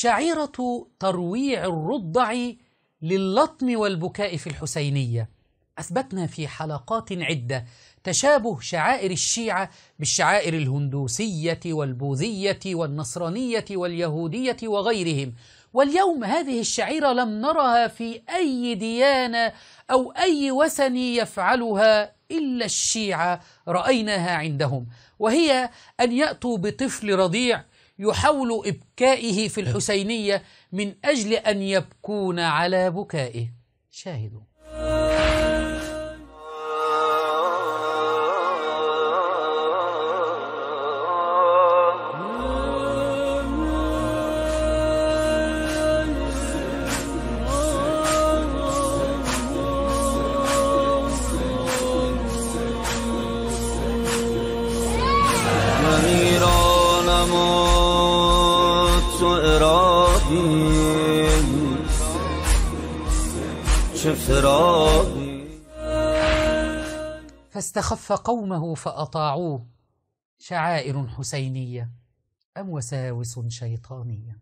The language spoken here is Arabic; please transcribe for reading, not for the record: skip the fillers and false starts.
شعيرة ترويع الرضع لللطم والبكاء في الحسينية. أثبتنا في حلقات عدة تشابه شعائر الشيعة بالشعائر الهندوسية والبوذية والنصرانية واليهودية وغيرهم، واليوم هذه الشعيرة لم نرها في أي ديانة أو أي وثن يفعلها إلا الشيعة رأيناها عندهم، وهي أن يأتوا بطفل رضيع يحاول إبكائه في الحسينية من أجل أن يبكون على بكائه. شاهدوا. فاستخف قومه فأطاعوه. شعائر حسينية أم وساوس شيطانية؟